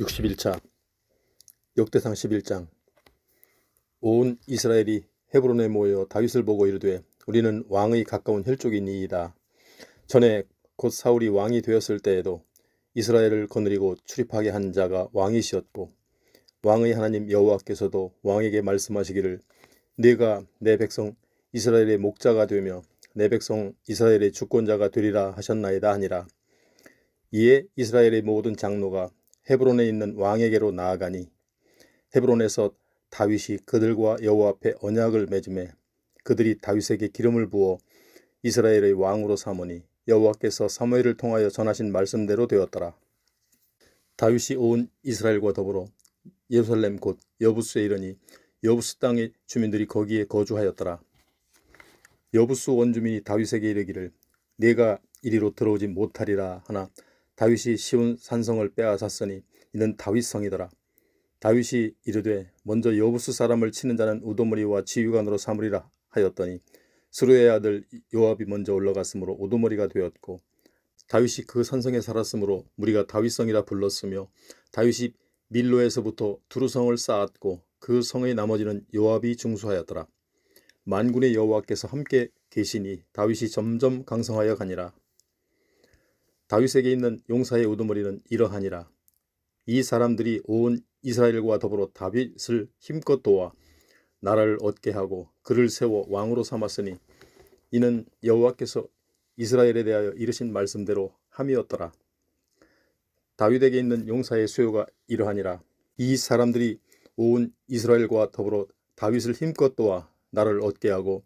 61차 역대상 11장. 온 이스라엘이 헤브론에 모여 다윗을 보고 이르되 우리는 왕의 가까운 혈족이니이다. 전에 곧 사울이 왕이 되었을 때에도 이스라엘을 거느리고 출입하게 한 자가 왕이시었고 왕의 하나님 여호와께서도 왕에게 말씀하시기를 네가 내 백성 이스라엘의 목자가 되며 내 백성 이스라엘의 주권자가 되리라 하셨나이다 하니라. 이에 이스라엘의 모든 장로가 헤브론에 있는 왕에게로 나아가니 헤브론에서 다윗이 그들과 여호와 앞에 언약을 맺음에 그들이 다윗에게 기름을 부어 이스라엘의 왕으로 삼으니 여호와께서 사무엘을 통하여 전하신 말씀대로 되었더라. 다윗이 온 이스라엘과 더불어 예루살렘 곧 여부스에 이르니 여부스 땅의 주민들이 거기에 거주하였더라. 여부스 원주민이 다윗에게 이르기를 네가 이리로 들어오지 못하리라 하나 다윗이 시온 산성을 빼앗았으니 이는 다윗성이더라. 다윗이 이르되 먼저 여부스 사람을 치는 자는 우두머리와 지휘관으로 삼으리라 하였더니 스루의 아들 요압이 먼저 올라갔으므로 우두머리가 되었고 다윗이 그 산성에 살았으므로 무리가 다윗성이라 불렀으며 다윗이 밀로에서부터 두루성을 쌓았고 그 성의 나머지는 요압이 중수하였더라. 만군의 여호와께서 함께 계시니 다윗이 점점 강성하여 가니라. 다윗에게 있는 용사의 우두머리는 이러하니라. 이 사람들이 온 이스라엘과 더불어 다윗을 힘껏 도와 나라를 얻게 하고 그를 세워 왕으로 삼았으니 이는 여호와께서 이스라엘에 대하여 이르신 말씀대로 함이었더라. 다윗에게 있는 용사의 수요가 이러하니라. 이 사람들이 온 이스라엘과 더불어 다윗을 힘껏 도와 나라를 얻게 하고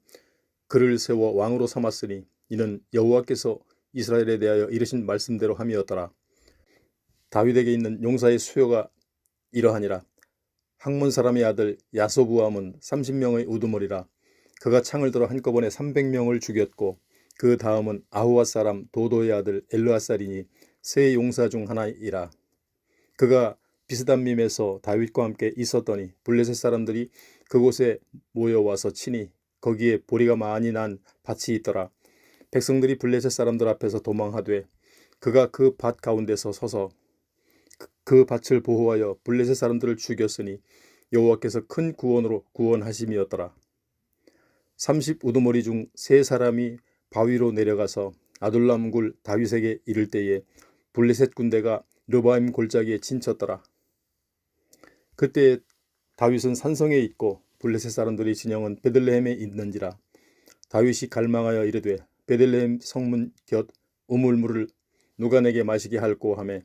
그를 세워 왕으로 삼았으니 이는 여호와께서 이스라엘에 대하여 이르신 말씀대로 함이었더라. 다윗에게 있는 용사의 수요가 이러하니라. 학몬 사람의 아들 야소부암은 30명의 우두머리라. 그가 창을 들어 한꺼번에 300명을 죽였고 그 다음은 아후앗 사람 도도의 아들 엘르아살이니 세 용사 중 하나이라. 그가 비스담밈에서 다윗과 함께 있었더니 블레셋 사람들이 그곳에 모여와서 치니 거기에 보리가 많이 난 밭이 있더라. 백성들이 블레셋 사람들 앞에서 도망하되 그가 그 밭 가운데서 서서 그 밭을 보호하여 블레셋 사람들을 죽였으니 여호와께서 큰 구원으로 구원하심이었더라. 30 우두머리 중 세 사람이 바위로 내려가서 아둘람굴 다윗에게 이를 때에 블레셋 군대가 르바임 골짜기에 진쳤더라. 그때 다윗은 산성에 있고 블레셋 사람들의 진영은 베들레헴에 있는지라. 다윗이 갈망하여 이르되 베들레헴 성문 곁 우물물을 누가 내게 마시게 할꼬 하매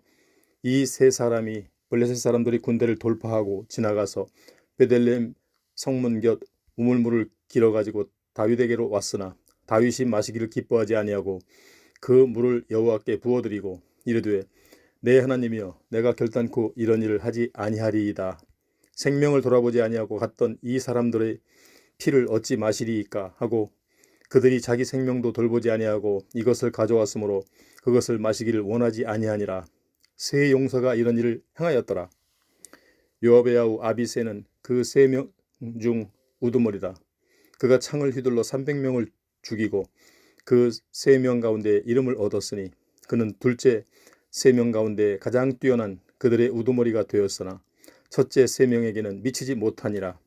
이 세 사람이 블레셋 사람들이 군대를 돌파하고 지나가서 베들레헴 성문 곁 우물물을 길어가지고 다윗에게로 왔으나 다윗이 마시기를 기뻐하지 아니하고 그 물을 여호와께 부어드리고 이르되 내 하나님이여 내가 결단코 이런 일을 하지 아니하리이다. 생명을 돌아보지 아니하고 갔던 이 사람들의 피를 어찌 마시리이까 하고 그들이 자기 생명도 돌보지 아니하고 이것을 가져왔으므로 그것을 마시기를 원하지 아니하니라. 세 용사가 이런 일을 행하였더라. 요압의 아우 아비새는 그 3명 중 우두머리다. 그가 창을 휘둘러 300명을 죽이고 그 3명 가운데 이름을 얻었으니 그는 둘째 3명 가운데 가장 뛰어난 그들의 우두머리가 되었으나 첫째 3명에게는 미치지 못하니라.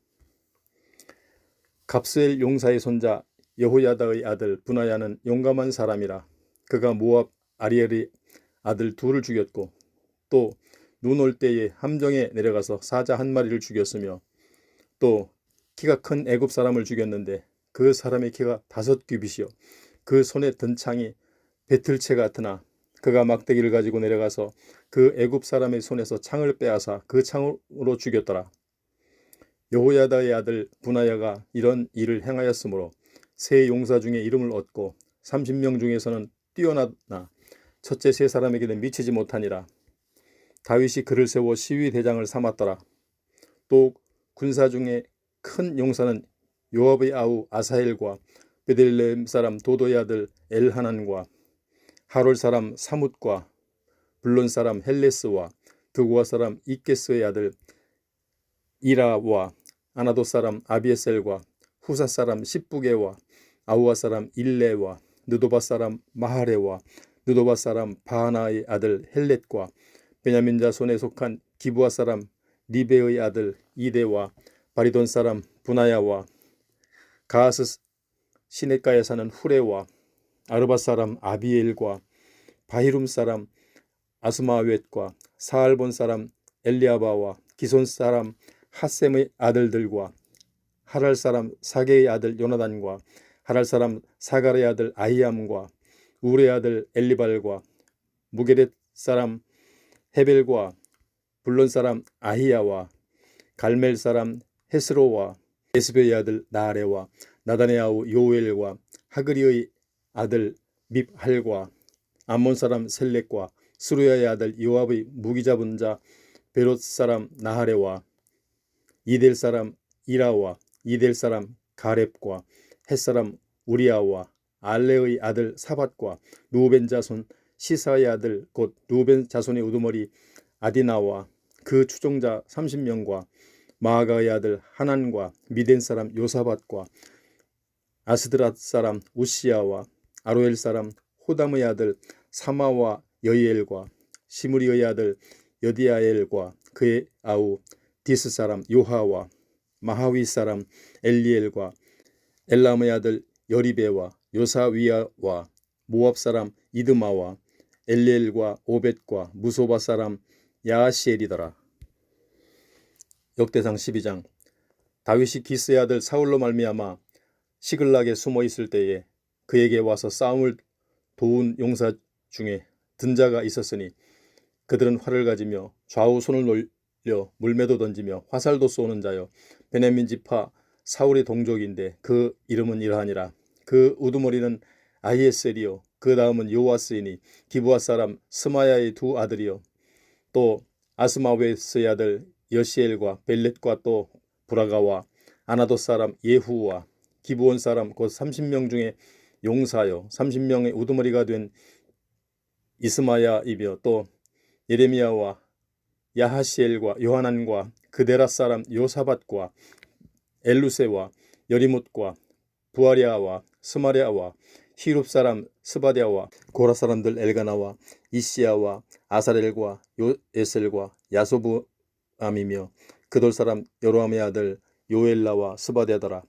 갑스엘 용사의 손자 여호야다의 아들 분하야는 용감한 사람이라. 그가 모압 아리엘의 아들 둘을 죽였고 또 눈 올 때에 함정에 내려가서 사자 한 마리를 죽였으며 또 키가 큰 애굽 사람을 죽였는데 그 사람의 키가 5규빗이요 그 손에 든 창이 배틀채 같으나 그가 막대기를 가지고 내려가서 그 애굽 사람의 손에서 창을 빼앗아 그 창으로 죽였더라. 여호야다의 아들 분하야가 이런 일을 행하였으므로 세 용사 중에 이름을 얻고 30명 중에서는 뛰어나나 첫째 세 사람에게는 미치지 못하니라. 다윗이 그를 세워 시위 대장을 삼았더라. 또 군사 중에 큰 용사는 요압의 아우 아사헬과 베들레헴 사람 도도의 아들 엘하난과 하롤 사람 사뭇과 블론 사람 헬레스와 드고아 사람 이케스의 아들 이라와 아나도 사람 아비에셀과 후사 사람 십부게와 아우아 사람 일레와 느도바 사람 마하레와 느도바 사람 바하나의 아들 헬렛과 베냐민 자손에 속한 기브아 사람 리베의 아들 이데와 바리돈 사람 분하야와 가하스 시냇가에 사는 후레와 아르바 사람 아비엘과 바히룸 사람 아스마웻과 사알본 사람 엘리아바와 기손 사람 핫셈의 아들들과 하랄 사람 사게의 아들 요나단과 하랄 사람 사갈의 아들 아히암과 우레의 아들 엘리발과 무게렛 사람 헤벨과 블론 사람 아히야와 갈멜 사람 헤스로와 에스베의 아들 나아레와 나단의 아우 요엘과 하그리의 아들 밉할과 암몬 사람 셀렉과 스루야의 아들 요압의 무기 잡은 자 베롯 사람 나하레와 이델 사람 이라와 이델 사람 가렙과 헷 사람 우리아와 알레의 아들 사밧과 루벤 자손 시사의 아들 곧 루벤 자손의 우두머리 아디나와 그 추종자 30명과 마아가의 아들 하난과 미덴 사람 요사밧과 아스드랏 사람 우시야와 아로엘 사람 호담의 아들 사마와 여이엘과 시므리의 아들 여디아엘과 그의 아우 디스 사람 요하와 마하위 사람 엘리엘과 엘람의 아들 여리베와 요사위아와 모압 사람 이드마와 엘리엘과 오벳과 무소바 사람 야하시엘이더라. 역대상 12장. 다윗이 기스의 아들 사울로 말미암아 시글락에 숨어 있을 때에 그에게 와서 싸움을 도운 용사 중에 든 자가 있었으니 그들은 활을 가지며 좌우 손을 놀려 물매도 던지며 화살도 쏘는 자여 베냐민 지파 사울의 동족인데 그 이름은 이러하니라. 그 우두머리는 아히에셀이요 그 다음은 요아스이니 기브아 사람 스마야의 두 아들이요 또 아스마웨스의 아들 여시엘과 벨렛과 또 브라가와 아나도 사람 예후와 기브온 사람 곧 30명 중에 용사요 30명의 우두머리가 된 이스마야이며 또 예레미야와 야하시엘과 요하난과 그데라 사람 요사밧과 엘루세와 여리못과 부아리아와 스마리아와 히룹 사람 스바디아와 고라 사람들 엘가나와 이시야와 아사렐과 요에셀과 야소부암이며 그돌 사람 여로함의 아들 요엘라와 스바디아더라.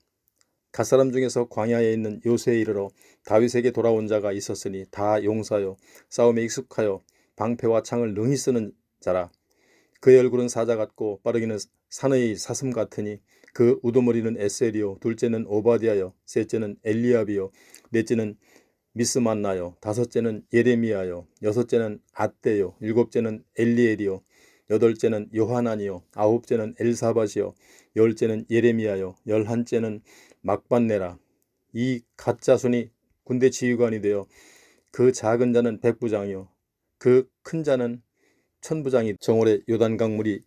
갓사람 중에서 광야에 있는 요새에 이르러 다윗에게 돌아온 자가 있었으니 다 용사요 싸움에 익숙하여 방패와 창을 능히 쓰는 자라. 그의 얼굴은 사자 같고 빠르기는 산의 사슴 같으니 그 우두머리는 에셀이요 둘째는 오바디아요 셋째는 엘리압이요 넷째는 미스만나요 다섯째는 예레미야요 여섯째는 앗대요 일곱째는 엘리엘이요 여덟째는 요하난이요 아홉째는 엘사밧이요 열째는 예레미야요 열한째는 막반네라. 이 갓자손이 군대 지휘관이 되어 그 작은 자는 백부장이요 그 큰 자는 천부장이 정월의 요단강 물이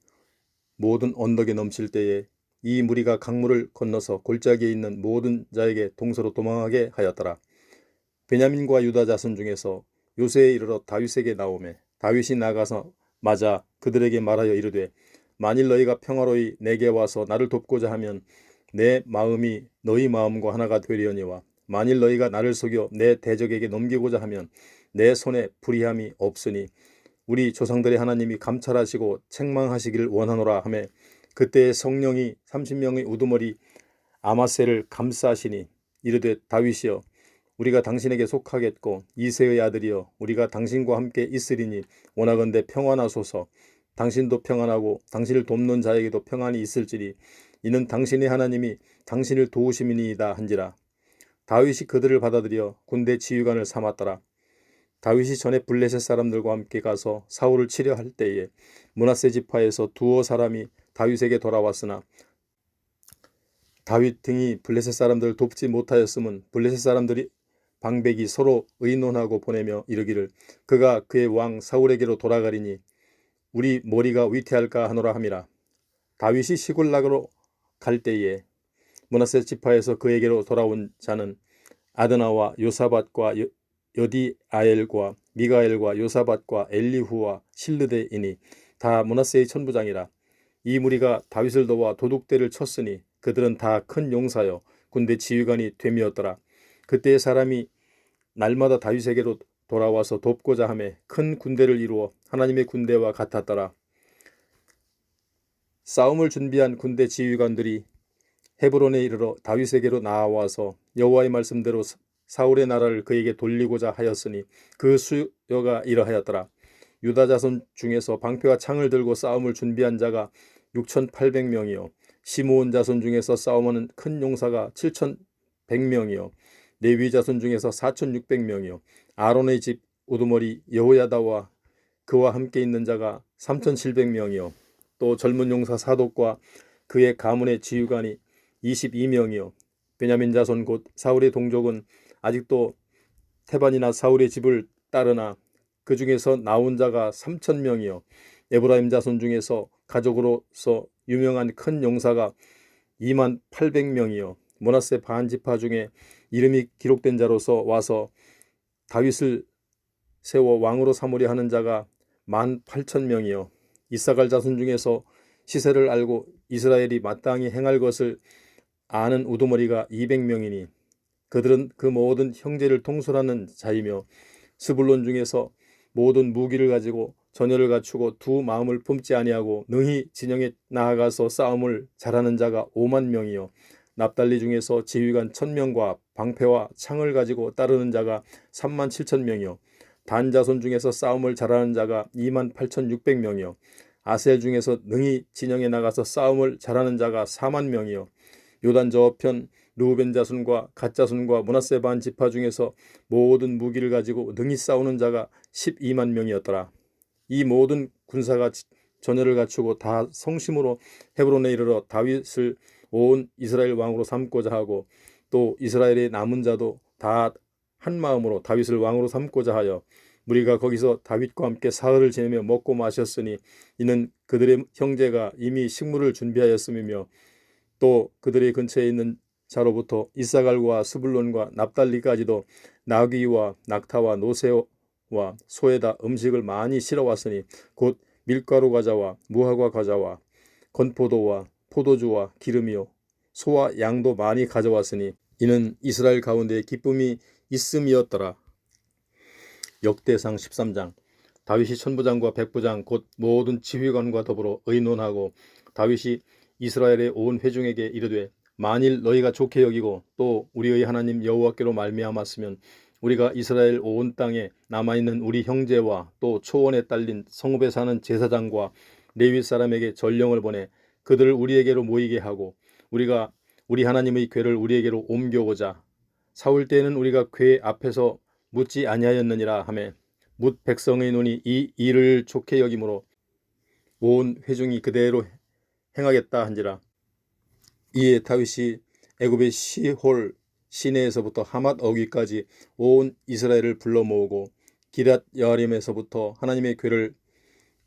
모든 언덕에 넘칠 때에 이 무리가 강물을 건너서 골짜기에 있는 모든 자에게 동서로 도망하게 하였더라. 베냐민과 유다 자손 중에서 요새에 이르러 다윗에게 나오매 다윗이 나가서 맞아 그들에게 말하여 이르되 만일 너희가 평화로이 내게 와서 나를 돕고자 하면 내 마음이 너희 마음과 하나가 되려니와 만일 너희가 나를 속여 내 대적에게 넘기고자 하면 내 손에 불의함이 없으니 우리 조상들의 하나님이 감찰하시고 책망하시기를 원하노라 하며 그때의 성령이 30명의 우두머리 아마셀을 감싸시니 이르되 다윗이여 우리가 당신에게 속하겠고 이새의 아들이여 우리가 당신과 함께 있으리니 원하건대 평안하소서. 당신도 평안하고 당신을 돕는 자에게도 평안이 있을지니 이는 당신의 하나님이 당신을 도우심이니이다 한지라. 다윗이 그들을 받아들여 군대 지휘관을 삼았더라. 다윗이 전에 블레셋 사람들과 함께 가서 사울을 치려 할 때에 므낫세 지파에서 두어 사람이 다윗에게 돌아왔으나 다윗 등이 블레셋 사람들을 돕지 못하였음은 블레셋 사람들이 방백이 서로 의논하고 보내며 이르기를 그가 그의 왕 사울에게로 돌아가리니 우리 머리가 위태할까 하노라 함이라. 다윗이 시골락으로 갈 때에 므낫세 지파에서 그에게로 돌아온 자는 아드나와 요사밧과 여디아엘과 미가엘과 요사밧과 엘리후와 실르데이니 다 므낫세의 천부장이라. 이 무리가 다윗을 도와 도둑대를 쳤으니 그들은 다 큰 용사여 군대 지휘관이 되미었더라. 그때의 사람이 날마다 다윗에게로 돌아와서 돕고자 하며 큰 군대를 이루어 하나님의 군대와 같았더라. 싸움을 준비한 군대 지휘관들이 헤브론에 이르러 다윗에게로 나와서 여호와의 말씀대로 사울의 나라를 그에게 돌리고자 하였으니 그 수요가 이러하였더라. 유다 자손 중에서 방패와 창을 들고 싸움을 준비한 자가 6,800명이요 시므온 자손 중에서 싸움하는 큰 용사가 7,100명이요 레위 자손 중에서 4,600명이요 아론의 집 우두머리 여호야다와 그와 함께 있는 자가 3,700명이요 또 젊은 용사 사독과 그의 가문의 지휘관이 22명이요 베냐민 자손 곧 사울의 동족은 아직도 태반이나 사울의 집을 따르나 그 중에서 나온 자가 3,000명이요 에브라임 자손 중에서 가족으로서 유명한 큰 용사가 28,000명이요 므낫세 반지파 중에 이름이 기록된 자로서 와서 다윗을 세워 왕으로 삼으려 하는 자가 18,000명이요 이사갈 자손 중에서 시세를 알고 이스라엘이 마땅히 행할 것을 아는 우두머리가 200명이니 그들은 그 모든 형제를 통솔하는 자이며 스불론 중에서 모든 무기를 가지고 전열을 갖추고 두 마음을 품지 아니하고 능히 진영에 나아가서 싸움을 잘하는 자가 50,000명이요 납달리 중에서 지휘관 1,000명과 방패와 창을 가지고 따르는 자가 37,000명이요 단 자손 중에서 싸움을 잘하는 자가 28,600명이요 아셀 중에서 능히 진영에 나가서 싸움을 잘하는 자가 40,000명이요 요단 저편 르우벤 자손과 갓 자손과 므낫세 반 지파 중에서 모든 무기를 가지고 능히 싸우는 자가 120,000명이었더라. 이 모든 군사가 전열을 갖추고 다 성심으로 헤브론에 이르러 다윗을 온 이스라엘 왕으로 삼고자 하고 또 이스라엘의 남은 자도 다 한 마음으로 다윗을 왕으로 삼고자 하여 우리가 거기서 다윗과 함께 사흘을 지내며 먹고 마셨으니 이는 그들의 형제가 이미 식물을 준비하였음이며 또 그들의 근처에 있는 자로부터 이사갈과 스불론과 납달리까지도 나귀와 낙타와 노새와 소에다 음식을 많이 실어왔으니 곧 밀가루 과자와 무화과 과자와 건포도와 포도주와 기름이요 소와 양도 많이 가져왔으니 이는 이스라엘 가운데 기쁨이 있음이었더라. 역대상 13장 다윗이 천부장과 백부장 곧 모든 지휘관과 더불어 의논하고 다윗이 이스라엘의 온 회중에게 이르되 만일 너희가 좋게 여기고 또 우리의 하나님 여호와께로 말미암았으면 우리가 이스라엘 온 땅에 남아있는 우리 형제와 또 초원에 딸린 성읍에 사는 제사장과 레위 사람에게 전령을 보내 그들을 우리에게로 모이게 하고 우리가 우리 하나님의 궤를 우리에게로 옮겨오자. 사울 때에는 우리가 궤 앞에서 묻지 아니하였느니라 하매 뭇 백성의 눈이 이 일을 좋게 여김으로 온 회중이 그대로 행하겠다 한지라. 이에 다윗이 애굽의 시홀 시내에서부터 하맛 어귀까지 온 이스라엘을 불러 모으고 기럇 여아림에서부터 하나님의 궤를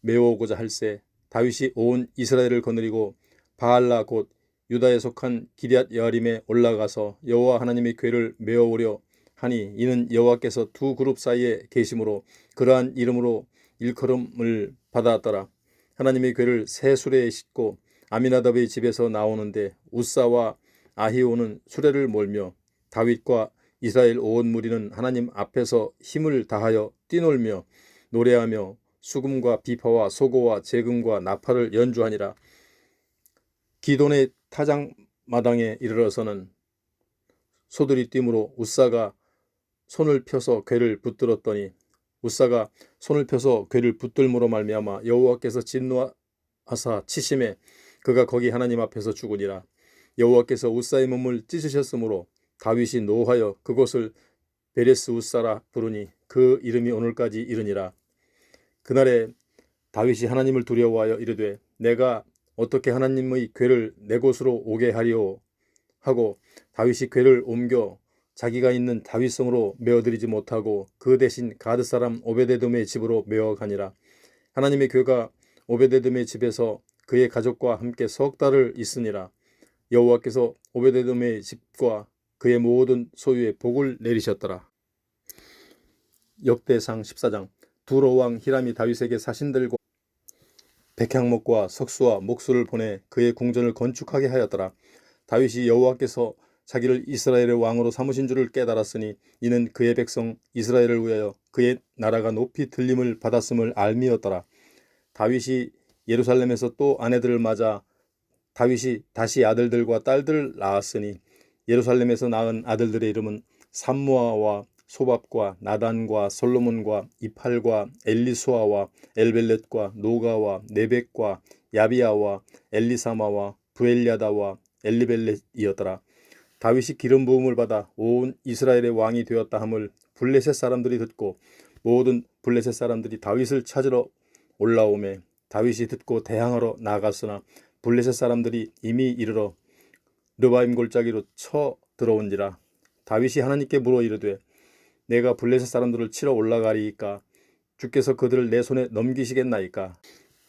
메워오고자 할세 다윗이 온 이스라엘을 거느리고 바알라 곧 유다에 속한 기럇 여아림에 올라가서 여호와 하나님의 궤를 메워오려 하니 이는 여호와께서 두 그룹 사이에 계심으로 그러한 이름으로 일컬음을 받았더라. 하나님의 궤를 새 수레에 싣고 아미나답의 집에서 나오는데 우사와 아히오는 수레를 몰며 다윗과 이스라엘 온 무리는 하나님 앞에서 힘을 다하여 뛰놀며 노래하며 수금과 비파와 소고와 재금과 나팔을 연주하니라. 기돈의 타작마당에 이르러서는 소들이 뛰므로 우사가 손을 펴서 궤를 붙들었더니 우사가 손을 펴서 궤를 붙들므로 말미암아 여호와께서 진노하사 치심에 그가 거기 하나님 앞에서 죽으니라. 여호와께서 우사의 몸을 찢으셨으므로 다윗이 노하여 그곳을 베레스 우사라 부르니 그 이름이 오늘까지 이르니라. 그날에 다윗이 하나님을 두려워하여 이르되 내가 어떻게 하나님의 궤를 내 곳으로 오게 하리오 하고 다윗이 궤를 옮겨 자기가 있는 다윗성으로 메어드리지 못하고 그 대신 가드 사람 오베데돔의 집으로 메어가니라. 하나님의 궤가 오베데돔의 집에서 그의 가족과 함께 석 달을 있으니라. 여호와께서 오베데돔의 집과 그의 모든 소유에 복을 내리셨더라. 역대상 14장 두로 왕 히람이 다윗에게 사신들과 백향목과 석수와 목수를 보내 그의 궁전을 건축하게 하였더라. 다윗이 여호와께서 자기를 이스라엘의 왕으로 삼으신 줄을 깨달았으니 이는 그의 백성 이스라엘을 위하여 그의 나라가 높이 들림을 받았음을 알미었더라. 다윗이 예루살렘에서 또 아내들을 맞아 다윗이 다시 아들들과 딸들을 낳았으니 예루살렘에서 낳은 아들들의 이름은 삼무아와 소밥과 나단과 솔로몬과 이팔과 엘리수아와 엘벨렛과 노가와 네벡과 야비아와 엘리사마와 부엘야다와 엘리벨렛이었더라. 다윗이 기름 부음을 받아 온 이스라엘의 왕이 되었다 함을 블레셋 사람들이 듣고 모든 블레셋 사람들이 다윗을 찾으러 올라오매 다윗이 듣고 대항하러 나아갔으나 블레셋 사람들이 이미 이르러 르바임 골짜기로 쳐 들어온지라. 다윗이 하나님께 물어 이르되 내가 블레셋 사람들을 치러 올라가리이까 주께서 그들을 내 손에 넘기시겠나이까.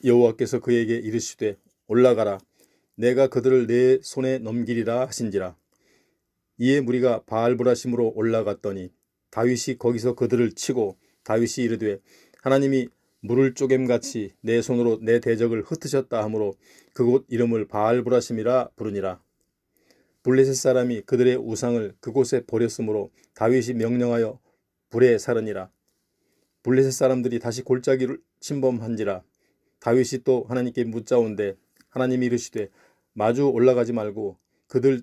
여호와께서 그에게 이르시되 올라가라 내가 그들을 내 손에 넘기리라 하신지라. 이에 무리가 바알브라심으로 올라갔더니 다윗이 거기서 그들을 치고 다윗이 이르되 하나님이 물을 쪼갰같이 내 손으로 내 대적을 흩으셨다 하므로 그곳 이름을 바알브라심이라 부르니라. 블레셋 사람이 그들의 우상을 그곳에 버렸으므로 다윗이 명령하여 불에 살으니라. 블레셋 사람들이 다시 골짜기를 침범한지라. 다윗이 또 하나님께 묻자온데 하나님이 이르시되 마주 올라가지 말고 그들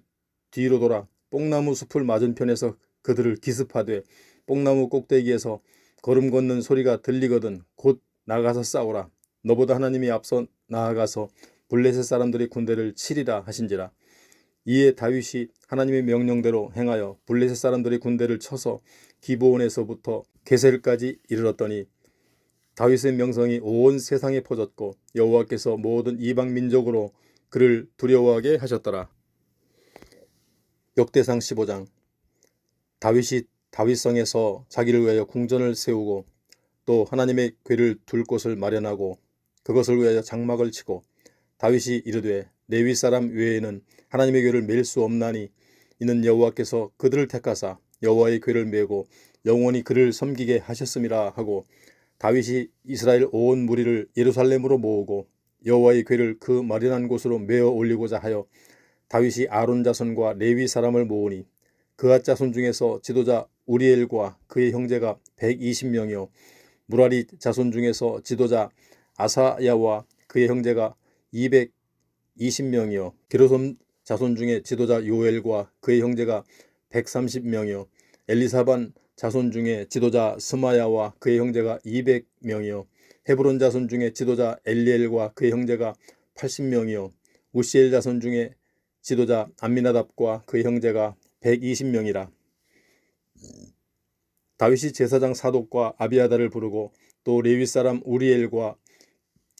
뒤로 돌아 뽕나무 숲을 맞은편에서 그들을 기습하되 뽕나무 꼭대기에서 걸음 걷는 소리가 들리거든 곧 나가서 싸우라. 너보다 하나님이 앞서 나아가서 블레셋 사람들의 군대를 치리라 하신지라. 이에 다윗이 하나님의 명령대로 행하여 블레셋 사람들의 군대를 쳐서 기브온에서부터 게셀까지 이르렀더니 다윗의 명성이 온 세상에 퍼졌고 여호와께서 모든 이방 민족으로 그를 두려워하게 하셨더라. 역대상 15장. 다윗이 다윗성에서 자기를 위하여 궁전을 세우고 또 하나님의 궤를 둘 곳을 마련하고 그것을 위하여 장막을 치고 다윗이 이르되 레위 사람 외에는 하나님의 궤를 맬 수 없나니 이는 여호와께서 그들을 택하사 여호와의 궤를 메고 영원히 그를 섬기게 하셨음이라 하고 다윗이 이스라엘 온 무리를 예루살렘으로 모으고 여호와의 궤를 그 마련한 곳으로 메어 올리고자 하여 다윗이 아론 자손과 레위 사람을 모으니 그앗 자손 중에서 지도자 우리엘과 그의 형제가 120명이요 무라리 자손 중에서 지도자 아사야와 그의 형제가 220명이요 게르솜 자손 중에 지도자 요엘과 그의 형제가 130명이요 엘리사반 자손 중에 지도자 스마야와 그의 형제가 200명이요 헤브론 자손 중에 지도자 엘리엘과 그의 형제가 80명이요 우시엘 자손 중에 지도자 암미나답과 그의 형제가 120명이라. 다윗이 제사장 사독과 아비아다를 부르고 또 레위 사람 우리엘과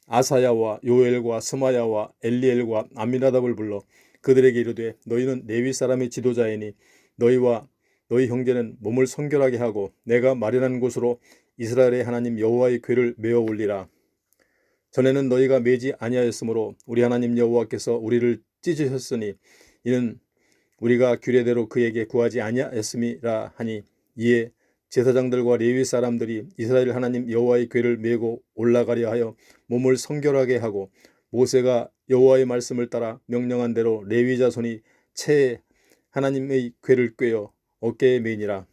아사야와 요엘과 스마야와 엘리엘과 암미나답을 불러 그들에게 이르되 너희는 레위 사람의 지도자이니 너희와 너희 형제는 몸을 성결하게 하고 내가 마련한 곳으로 이스라엘의 하나님 여호와의 궤를 메어 올리라. 전에는 너희가 매지 아니하였으므로 우리 하나님 여호와께서 우리를 찢으셨으니 이는 우리가 규례대로 그에게 구하지 아니하였음이라 하니 이에 제사장들과 레위 사람들이 이스라엘 하나님 여호와의 궤를 메고 올라가려 하여 몸을 성결하게 하고 모세가 여호와의 말씀을 따라 명령한 대로 레위 자손이 채에 하나님의 궤를 꿰어 어깨에 메니라.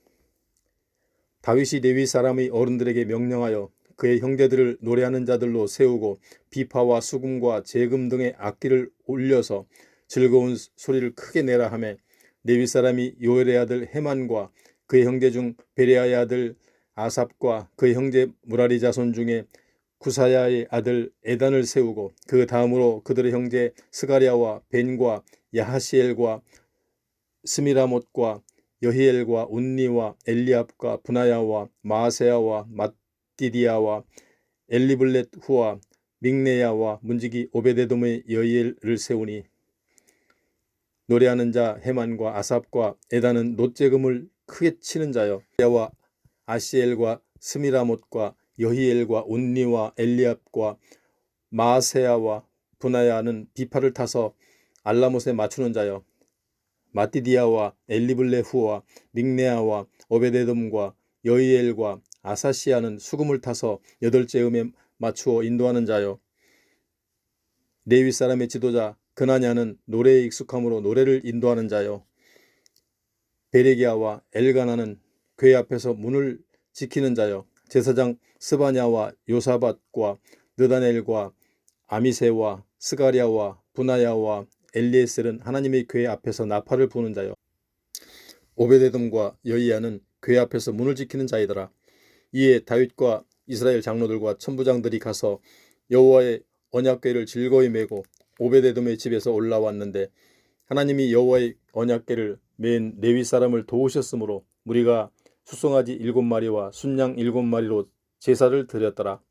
다윗이 레위 사람의 어른들에게 명령하여 그의 형제들을 노래하는 자들로 세우고 비파와 수금과 제금 등의 악기를 올려서 즐거운 소리를 크게 내라 하매 레위 사람이 요엘의 아들 헤만과 그의 형제 중 베레아의 아들 아삽과 그의 형제 무라리 자손 중에 구사야의 아들 에단을 세우고 그 다음으로 그들의 형제 스가랴와 벤과 야하시엘과 스미라못과 여히엘과 운니와 엘리압과 분하야와 마아세야와 mat디디아와 엘리블렛 후와 믹네야와 문지기 오베데돔의 여히엘을 세우니 노래하는 자 헤만과 아삽과 에단은 놋제금을 크게 치는 자여 야와 아시엘과 스미라못과 여히엘과 운니와 엘리압과 마아세야와 분하야는 비파를 타서 알라못에 맞추는 자여 마띠디아와 엘리블레후와 믹네아와 오베데돔과 여히엘과 아사시아는 수금을 타서 8째 음에 맞추어 인도하는 자여 레위 사람의 지도자 그나냐는 노래에 익숙함으로 노래를 인도하는 자여 베레기야와 엘가나는 궤 앞에서 문을 지키는 자여 제사장 스바냐와 요사밧과 느다넬과 아미세와 스가랴와 분하야와 엘리에셀은 하나님의 궤 앞에서 나팔을 부는 자요 오베데돔과 여이야는 궤 앞에서 문을 지키는 자이더라. 이에 다윗과 이스라엘 장로들과 천부장들이 가서 여호와의 언약궤를 즐거이 메고 오베데돔의 집에서 올라왔는데 하나님이 여호와의 언약궤를 맨 레위 사람을 도우셨으므로 무리가 수송아지 7마리와 순양 7마리로 제사를 드렸더라.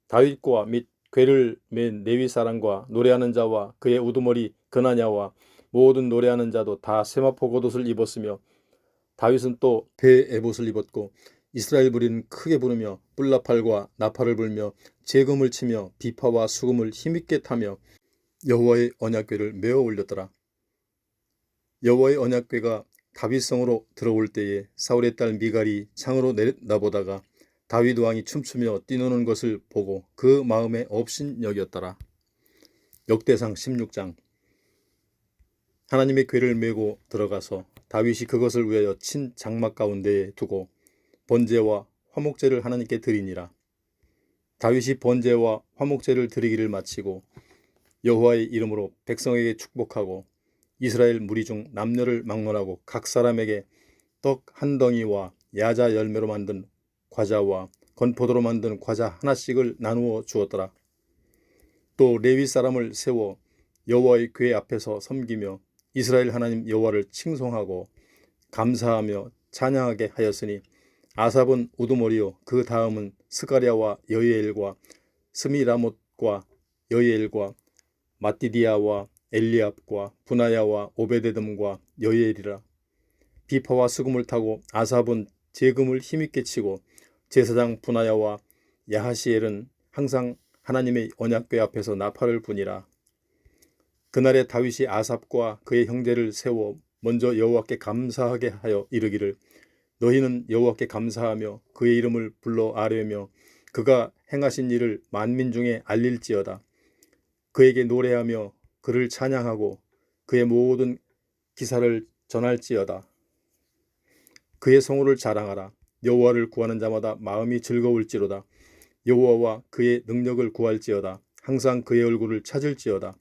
다윗과 및 궤를 맨 레위 사람과 노래하는 자와 그의 우두머리 그나냐와 모든 노래하는 자도 다 세마포 겉옷을 입었으며 다윗은 또 배 에봇을 입었고 이스라엘 무리는 크게 부르며 뿔나팔과 나팔을 불며 재금을 치며 비파와 수금을 힘있게 타며 여호와의 언약궤를 메어 올렸더라. 여호와의 언약궤가 다윗성으로 들어올 때에 사울의 딸 미갈이 창으로 내려다보다가 다윗 왕이 춤추며 뛰노는 것을 보고 그 마음에 업신여겼더라. 역대상 16장. 하나님의 궤를 메고 들어가서 다윗이 그것을 위하여 친 장막 가운데에 두고 번제와 화목제를 하나님께 드리니라. 다윗이 번제와 화목제를 드리기를 마치고 여호와의 이름으로 백성에게 축복하고 이스라엘 무리 중 남녀를 막론하고 각 사람에게 떡 한 덩이와 야자 열매로 만든 과자와 건포도로 만든 과자 하나씩을 나누어 주었더라. 또 레위 사람을 세워 여호와의 궤 앞에서 섬기며 이스라엘 하나님 여호와를 칭송하고 감사하며 찬양하게 하였으니 아삽은 우두머리요 그 다음은 스가랴와 여이엘과 스미라못과 여이엘과 마띠디아와 엘리압과 분하야와 오베데돔과 여이엘이라. 비파와 수금을 타고 아삽은 재금을 힘있게 치고 제사장 분하야와 야하시엘은 항상 하나님의 언약궤 앞에서 나팔을 부니라. 그날에 다윗이 아삽과 그의 형제를 세워 먼저 여호와께 감사하게 하여 이르기를 너희는 여호와께 감사하며 그의 이름을 불러 아뢰며 그가 행하신 일을 만민 중에 알릴지어다. 그에게 노래하며 그를 찬양하고 그의 모든 기사를 전할지어다. 그의 성호를 자랑하라. 여호와를 구하는 자마다 마음이 즐거울지로다. 여호와와 그의 능력을 구할지어다. 항상 그의 얼굴을 찾을지어다.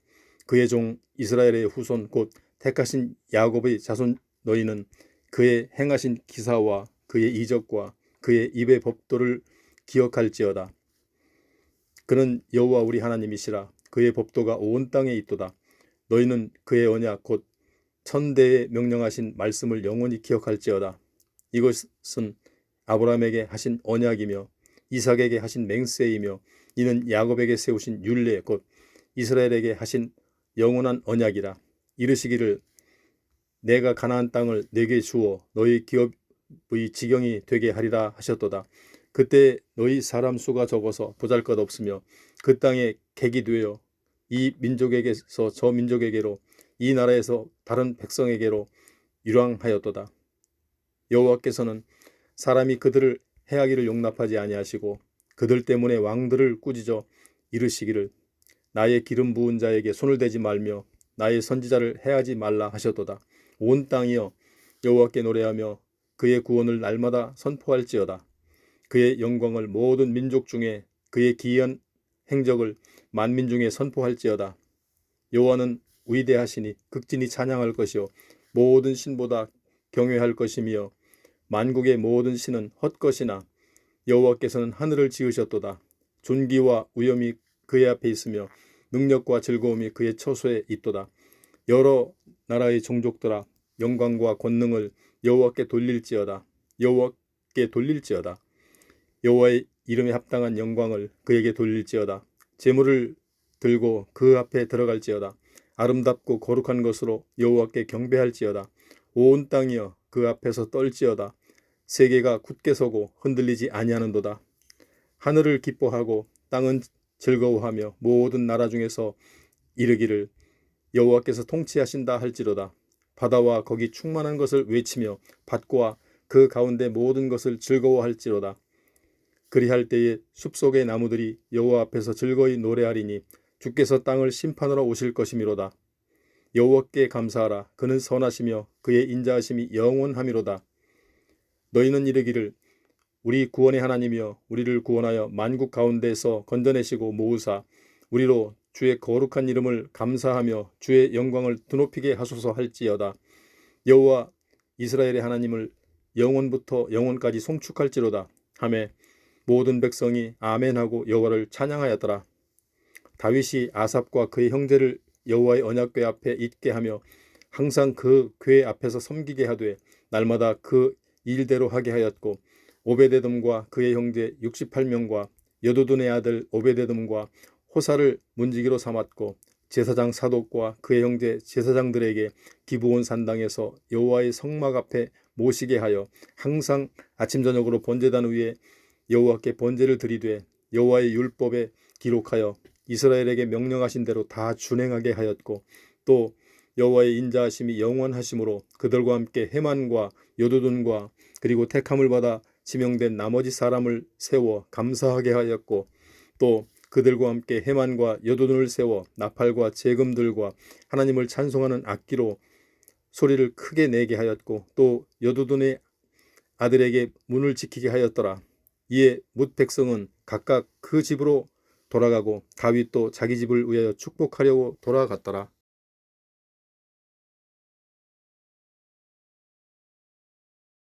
그의 종 이스라엘의 후손 곧 택하신 야곱의 자손 너희는 그의 행하신 기사와 그의 이적과 그의 입의 법도를 기억할지어다. 그는 여호와 우리 하나님이시라. 그의 법도가 온 땅에 있도다. 너희는 그의 언약 곧 천대에 명령하신 말씀을 영원히 기억할지어다. 이것은 아브라함에게 하신 언약이며 이삭에게 하신 맹세이며 이는 야곱에게 세우신 율례 곧 이스라엘에게 하신 영원한 언약이라. 이르시기를 내가 가나안 땅을 내게 주어 너희 기업의 지경이 되게 하리라 하셨도다. 그때 너희 사람 수가 적어서 보잘것없으며 그 땅에 객이 되어 이 민족에게서 저 민족에게로 이 나라에서 다른 백성에게로 유랑하였도다. 여호와께서는 사람이 그들을 해하기를 용납하지 아니하시고 그들 때문에 왕들을 꾸짖어 이르시기를 나의 기름 부은 자에게 손을 대지 말며 나의 선지자를 해하지 말라 하셨도다. 온 땅이여 여호와께 노래하며 그의 구원을 날마다 선포할지어다. 그의 영광을 모든 민족 중에 그의 기이한 행적을 만민 중에 선포할지어다. 여호와는 위대하시니 극진히 찬양할 것이요 모든 신보다 경외할 것이며 만국의 모든 신은 헛것이나 여호와께서는 하늘을 지으셨도다. 존귀와 위엄이 그의 앞에 있으며 능력과 즐거움이 그의 처소에 있도다. 여러 나라의 종족들아 영광과 권능을 여호와께 돌릴지어다. 여호와께 돌릴지어다. 여호와의 이름에 합당한 영광을 그에게 돌릴지어다. 제물을 들고 그 앞에 들어갈지어다. 아름답고 거룩한 것으로 여호와께 경배할지어다. 온 땅이여 그 앞에서 떨지어다. 세계가 굳게 서고 흔들리지 아니하는도다. 하늘을 기뻐하고 땅은 즐거워하며 모든 나라 중에서 이르기를 여호와께서 통치하신다 할지로다. 바다와 거기 충만한 것을 외치며 밭과 그 가운데 모든 것을 즐거워할지로다. 그리할 때에 숲속의 나무들이 여호와 앞에서 즐거이 노래하리니 주께서 땅을 심판하러 오실 것이미로다. 여호와께 감사하라. 그는 선하시며 그의 인자하심이 영원하미로다. 너희는 이르기를 우리 구원의 하나님이여 우리를 구원하여 만국 가운데서 건져내시고 모으사 우리로 주의 거룩한 이름을 감사하며 주의 영광을 드높이게 하소서 할지어다. 여호와 이스라엘의 하나님을 영원부터 영원까지 송축할지로다 하매 모든 백성이 아멘하고 여호와를 찬양하였더라. 다윗이 아삽과 그의 형제를 여호와의 언약궤 앞에 있게 하며 항상 그 궤 앞에서 섬기게 하되 날마다 그 일대로 하게 하였고 오베데돔과 그의 형제 68명과 여도둔의 아들 오베데돔과 호사를 문지기로 삼았고 제사장 사독과 그의 형제 제사장들에게 기브온 산당에서 여호와의 성막 앞에 모시게 하여 항상 아침 저녁으로 번제단 위에 여호와께 번제를 드리되 여호와의 율법에 기록하여 이스라엘에게 명령하신 대로 다 준행하게 하였고 또 여호와의 인자하심이 영원하심으로 그들과 함께 헤만과 여두둔과 그리고 택함을 받아 지명된 나머지 사람을 세워 감사하게 하였고 또 그들과 함께 헤만과 여두둔을 세워 나팔과 재금들과 하나님을 찬송하는 악기로 소리를 크게 내게 하였고 또 여두둔의 아들에게 문을 지키게 하였더라. 이에 뭇 백성은 각각 그 집으로 돌아가고 다윗도 자기 집을 위하여 축복하려고 돌아갔더라.